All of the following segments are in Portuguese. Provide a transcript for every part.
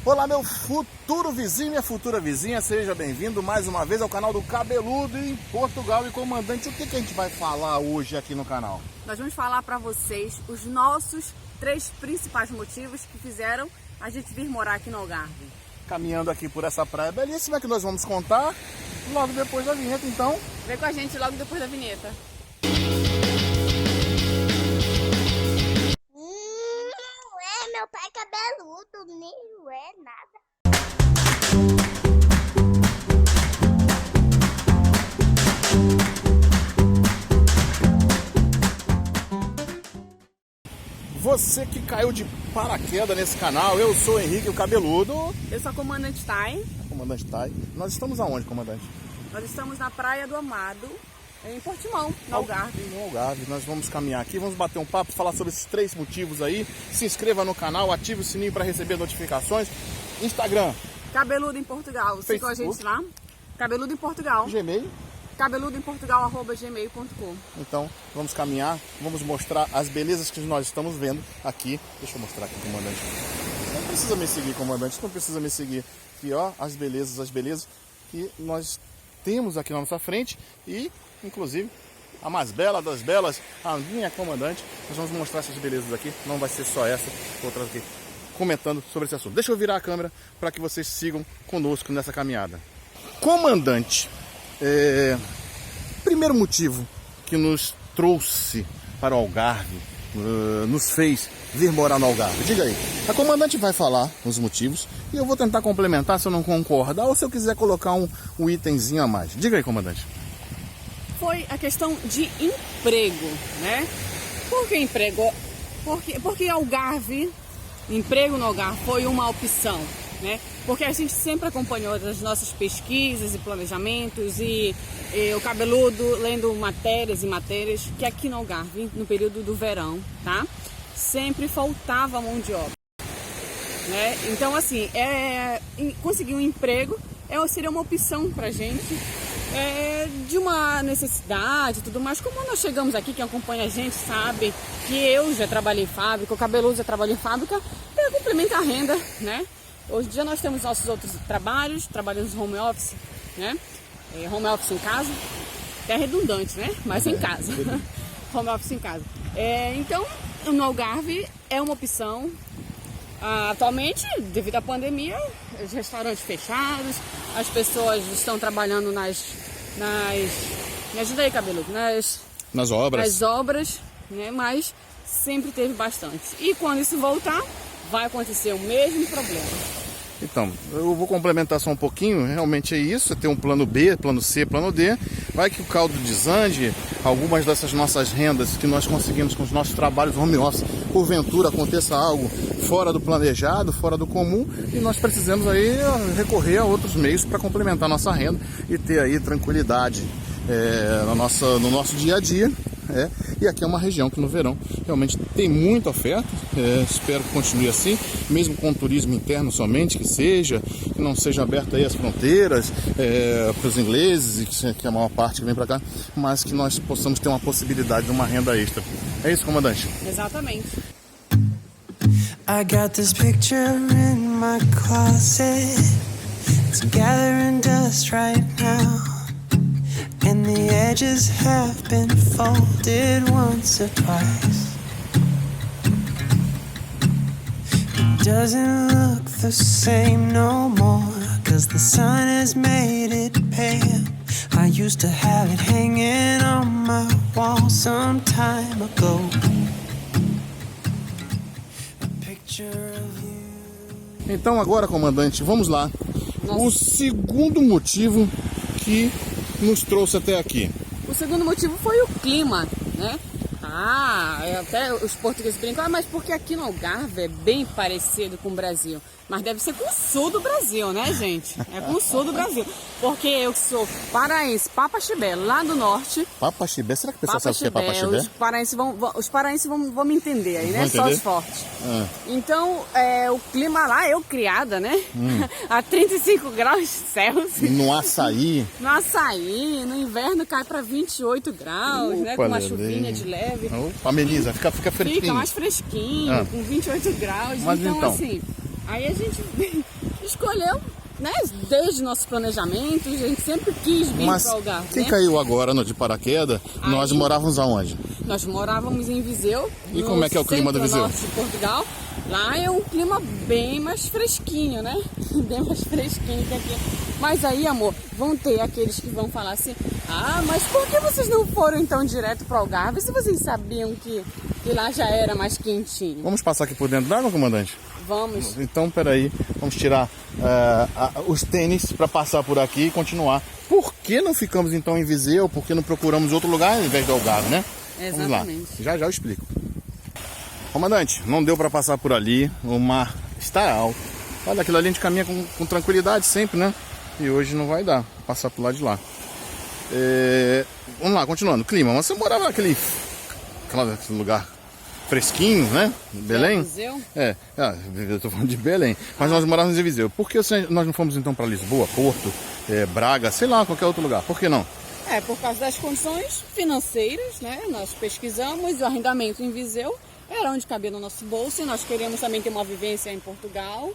Olá, meu futuro vizinho, minha futura vizinha, seja bem-vindo mais uma vez ao canal do Cabeludo em Portugal. E comandante, o que a gente vai falar hoje aqui no canal? Nós vamos falar para vocês os nossos 3 principais motivos que fizeram a gente vir morar aqui no Algarve. Caminhando aqui por essa praia belíssima que nós vamos contar logo depois da vinheta, então. Vem com a gente logo depois da vinheta. Meu pai é cabeludo, nem é nada. Você que caiu de paraquedas nesse canal, eu sou o Henrique, o Cabeludo. Eu sou a comandante Thay. Comandante Thay. Nós estamos aonde, comandante? Nós estamos na Praia do Amado, em Portimão, no Algarve. No Algarve. Nós vamos caminhar aqui, vamos bater um papo, falar sobre esses 3 motivos aí. Se inscreva no canal, ative o sininho para receber notificações. Instagram. Cabeludo em Portugal. Siga a gente lá. Cabeludo em Portugal. Gmail. cabeludoemportugal@gmail.com. Então, vamos caminhar, vamos mostrar as belezas que nós estamos vendo aqui. Deixa eu mostrar aqui, comandante. Não precisa me seguir, comandante, não precisa me seguir. Aqui, ó, as belezas que nós temos aqui na nossa frente e, inclusive, a mais bela das belas, a minha comandante. Nós vamos mostrar essas belezas aqui, não vai ser só essa, outras aqui, comentando sobre esse assunto. Deixa eu virar a câmera para que vocês sigam conosco nessa caminhada. Comandante, primeiro motivo que nos trouxe para o Algarve, nos fez vir morar no Algarve. Diga aí. A comandante vai falar os motivos e eu vou tentar complementar se eu não concordar ou se eu quiser colocar um itemzinho a mais. Diga aí, comandante. Foi a questão de emprego, né? Por que emprego? Porque Algarve, emprego no Algarve foi uma opção, né? Porque a gente sempre acompanhou as nossas pesquisas e planejamentos e o Cabeludo lendo matérias e matérias que aqui no Algarve, no período do verão, tá? Sempre faltava mão de obra, né? Então, assim, conseguir um emprego seria uma opção pra gente, de uma necessidade e tudo mais. Como nós chegamos aqui, quem acompanha a gente sabe que eu já trabalhei em fábrica, o Cabeludo já trabalhou em fábrica, para complementar a renda, né? Hoje em dia nós temos nossos outros trabalhos, trabalhamos home office, né? Home office em casa, é redundante, né? Mas em casa. Home office em casa. Então, no Algarve é uma opção. Atualmente, devido à pandemia, os restaurantes fechados, as pessoas estão trabalhando me ajuda aí, Cabeludo, nas obras, né? Mas sempre teve bastante. E quando isso voltar, vai acontecer o mesmo problema. Então, eu vou complementar só um pouquinho. Realmente é isso, é ter um plano B, plano C, plano D. Vai que o caldo desande, algumas dessas nossas rendas que nós conseguimos com os nossos trabalhos home office, porventura aconteça algo fora do planejado, fora do comum, e nós precisamos aí recorrer a outros meios para complementar a nossa renda e ter aí tranquilidade no nosso dia a dia. E aqui é uma região que no verão realmente tem muita oferta, espero que continue assim, mesmo com o turismo interno somente, que não seja aberto aí as fronteiras para os ingleses, que é a maior parte que vem para cá, mas que nós possamos ter uma possibilidade de uma renda extra. É isso, comandante? Exatamente. I got this picture in my closet, it's gathering dust right now. And the edges have been folded once or twice. It doesn't look the same no more, 'cause the sun has made it pale. I used to have it hanging on my wall some time ago. A picture of you. Então agora, comandante, vamos lá. O segundo motivo que nos trouxe até aqui. O segundo motivo foi o clima, né? Até os portugueses brincam, mas porque aqui no Algarve é bem parecido com o Brasil. Mas deve ser com o sul do Brasil, né, gente? É com o sul do Brasil. Porque eu sou paraense, Papaxibé, lá do norte. Papaxibé? Será que o pessoal sabe o que é Papaxibé? Os paraenses vão me entender aí, né? Só os fortes. Então, o clima lá, eu criada, né? A 35 graus Celsius. No açaí. No açaí, no inverno cai para 28 graus, né? Com uma chuvinha de leve. Ameniza, fica fresquinho. Fica mais fresquinho, com 28 graus. Mas então, assim, Aí a gente escolheu, né? Desde nossos planejamentos, a gente sempre quis vir Mas para o Algarve. quem né? caiu agora no de paraquedas, nós Aí- morávamos aonde? Nós morávamos em Viseu. E no como é que é o clima do Viseu? centro-norte de Portugal. Lá é um clima bem mais fresquinho, né? Bem mais fresquinho que aqui. Mas aí, amor, vão ter aqueles que vão falar assim: ah, mas por que vocês não foram então direto para o Algarve se vocês sabiam que lá já era mais quentinho? Vamos passar aqui por dentro d'água, comandante? Vamos. Então, peraí, vamos tirar os tênis para passar por aqui e continuar. Por que não ficamos então em Viseu? Por que não procuramos outro lugar ao invés do Algarve, né? Vamos lá, Exatamente. já eu explico. Comandante, não deu para passar por ali, o mar está alto. Olha, aquilo ali a gente caminha com tranquilidade sempre, né? E hoje não vai dar passar por lá de lá. Vamos lá, continuando. Clima, você morava naquele lugar fresquinho, né? Belém? Viseu? Eu tô falando de Belém. Mas nós morávamos em Viseu. Por que nós não fomos então para Lisboa, Porto, Braga, sei lá, qualquer outro lugar? Por que não? Por causa das condições financeiras, né? Nós pesquisamos o arrendamento em Viseu, era onde cabia no nosso bolso, e nós queríamos também ter uma vivência em Portugal,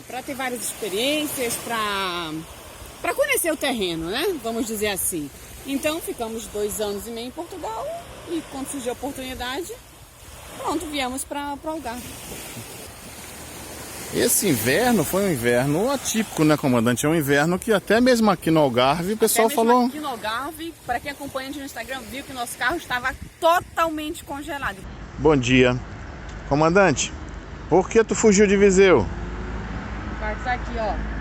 para ter várias experiências, para conhecer o terreno, né? Vamos dizer assim. Então ficamos 2 anos e meio em Portugal e quando surgiu a oportunidade, pronto, viemos para o Algarve. Esse inverno foi um inverno atípico, né, comandante? É um inverno que até mesmo aqui no Algarve o pessoal Até mesmo falou... aqui no Algarve, para quem acompanha a gente no Instagram, viu que nosso carro estava totalmente congelado. Bom dia. Comandante, por que tu fugiu de Viseu? Vai estar aqui, ó.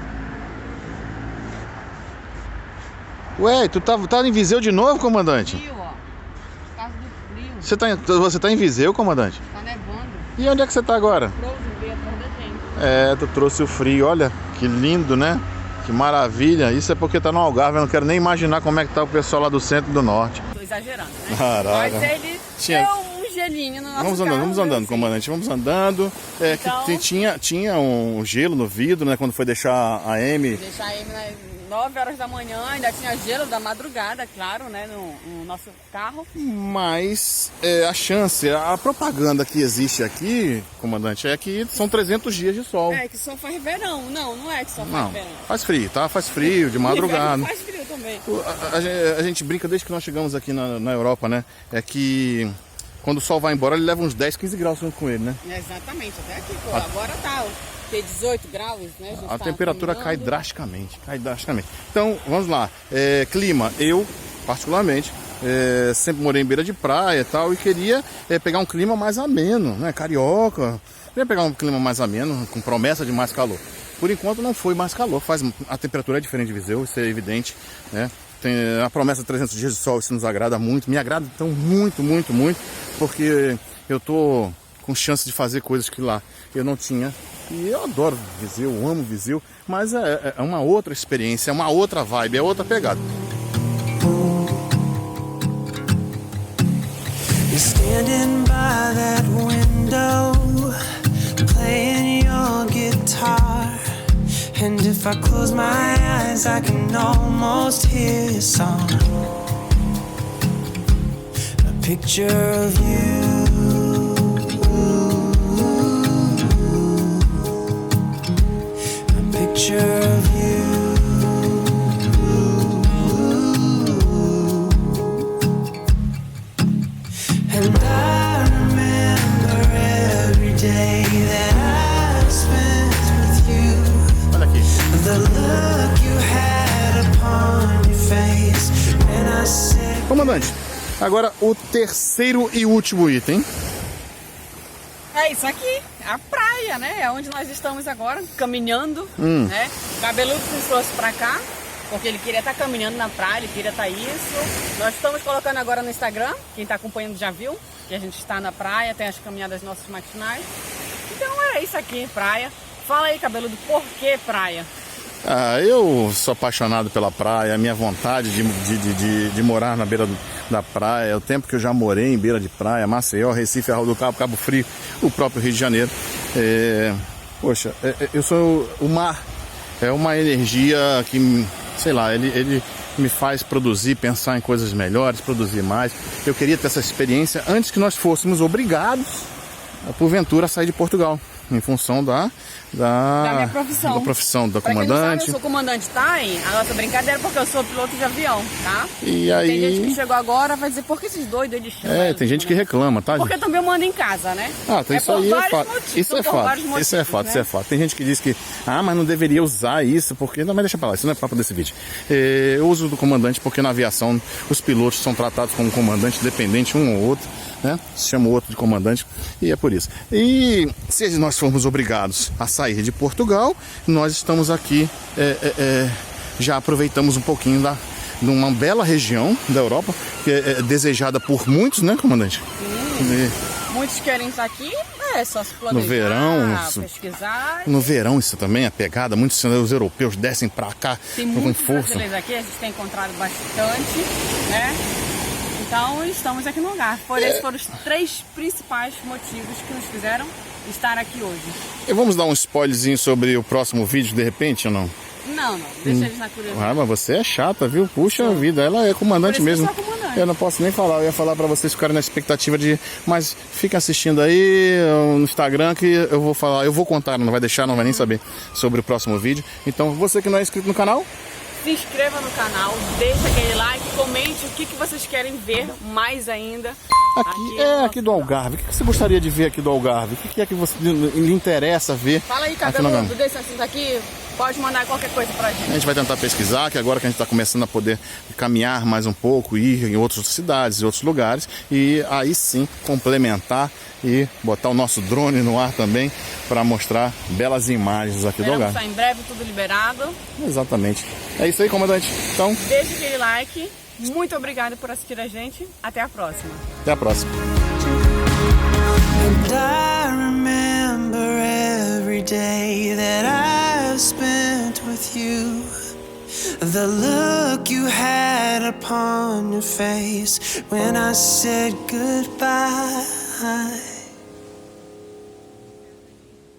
Ué, tu tá em Viseu de novo, comandante? Frio, ó. Por causa do frio. Você tá em Viseu, comandante? Tá nevando. E onde é que você tá agora? Frozen veio atrás da gente. Tu trouxe o frio, olha, que lindo, né? Que maravilha. Isso é porque tá no Algarve, eu não quero nem imaginar como é que tá o pessoal lá do centro e do norte. Tô exagerando, né? Caraca. Mas ele Tinha- deu um gelinho no nosso Vamos carro. andando, assim. comandante, vamos andando. Então- Que tinha um gelo no vidro, né? Quando foi deixar a Amy. Deixar ele nas 9 horas da manhã, ainda tinha gelo da madrugada, claro, né? No nosso carro. Mas a chance, a propaganda que existe aqui, comandante, é que são 300 dias de sol. É, que só faz verão. Não é que só faz Não, verão. faz frio, tá? Faz frio de madrugada. Inverno faz frio também. A gente brinca desde que nós chegamos aqui na Europa, né? É que quando o sol vai embora, ele leva uns 10, 15 graus junto com ele, né? Exatamente, até aqui, pô. Agora tá tem 18 graus, né? gente A tá temperatura cai caminhando. drasticamente, Então, vamos lá. Clima, eu, particularmente, sempre morei em beira de praia e tal, e queria pegar um clima mais ameno, né? Carioca. Queria pegar um clima mais ameno, com promessa de mais calor. Por enquanto não foi mais calor, a temperatura é diferente de Viseu, isso é evidente, né? Tem a promessa de 300 dias de sol, isso nos agrada muito, me agrada então muito, muito, muito, porque eu tô com chance de fazer coisas que lá eu não tinha. E eu adoro Viseu, eu amo Viseu, mas é uma outra experiência, é uma outra vibe, é outra pegada. You're standing by that window, playing your guitar. And if I close my eyes, I can almost hear your song. A picture of you. A picture of you. And I remember every day that I spent with you. Olha aqui. The look you had upon your face when I said Comandante, agora o terceiro e último item. É isso aqui, a praia, né? É onde nós estamos agora, caminhando, né? O Cabeludo nos trouxe pra cá, porque ele queria estar caminhando na praia, ele queria estar isso. Nós estamos colocando agora no Instagram, quem tá acompanhando já viu, que a gente está na praia, tem as caminhadas nossas matinais. Então é isso aqui, praia. Fala aí, Cabeludo, por que praia? Eu sou apaixonado pela praia, a minha vontade de morar na beira da praia, o tempo que eu já morei em beira de praia, Maceió, Recife, Arraial do Cabo, Cabo Frio, o próprio Rio de Janeiro. Eu sou o mar, é uma energia que, sei lá, ele me faz produzir, pensar em coisas melhores, produzir mais. Eu queria ter essa experiência antes que nós fôssemos obrigados, porventura, a sair de Portugal. em função da minha profissão. Da profissão da Pra quem não sabe, comandante. eu sou comandante TAI, a nossa brincadeira, porque eu sou piloto de avião, tá? E aí... Tem gente que chegou agora vai dizer, por que esses doidos eles chamam? tem gente que reclama, tá, Porque gente? também eu mando em casa, né? Isso por aí é vários fato. motivos, Isso são é por fato. vários Isso é motivos, fato, né? isso é fato. Tem gente que diz que, mas não deveria usar isso, porque... Não, mas deixa pra lá, isso não é papo desse vídeo. Eu uso do comandante porque na aviação os pilotos são tratados como comandante dependente um ou outro, né? Se chama o outro de comandante e é por isso. E se nós formos obrigados a sair de Portugal, nós estamos aqui, já aproveitamos um pouquinho de uma bela região da Europa, que é desejada por muitos, né, comandante? Muitos querem estar aqui, só se planejar, No verão, pesquisar. No verão isso também é pegada, muitos os europeus descem pra cá Tem com muitos força. brasileiros aqui, a gente tem encontrado bastante, né? Então estamos aqui no lugar. Esses foram os 3 principais motivos que nos fizeram estar aqui hoje. E vamos dar um spoilerzinho sobre o próximo vídeo de repente ou não? Não, deixa eles na curiosidade. Mas você é chata, viu? Puxa vida, ela é comandante Por isso que mesmo. eu sou comandante. Eu não posso nem falar, eu ia falar pra vocês ficarem na expectativa de... Mas fiquem assistindo aí no Instagram que eu vou falar, eu vou contar, não vai deixar, não vai nem saber sobre o próximo vídeo. Então você que não é inscrito no canal, Se inscreva no canal, deixa aquele like, comente o que vocês querem ver mais ainda. aqui do Algarve. O que você gostaria de ver aqui do Algarve? O que é que você lhe interessa ver? Fala aí, aqui no Algarve? cabeludo, desse assunto aqui, pode mandar qualquer coisa pra gente. A gente vai tentar pesquisar, que agora que a gente está começando a poder caminhar mais um pouco, ir em outras cidades, em outros lugares, e aí sim complementar e botar o nosso drone no ar também para mostrar belas imagens aqui do Algarve. Estar em breve tudo liberado. Exatamente. É isso aí, comandante. Então, Deixa aquele like. Muito obrigada por assistir a gente. Até a próxima. até a próxima. And I remember every day that I've spent with you. The look you had upon your face when I said goodbye.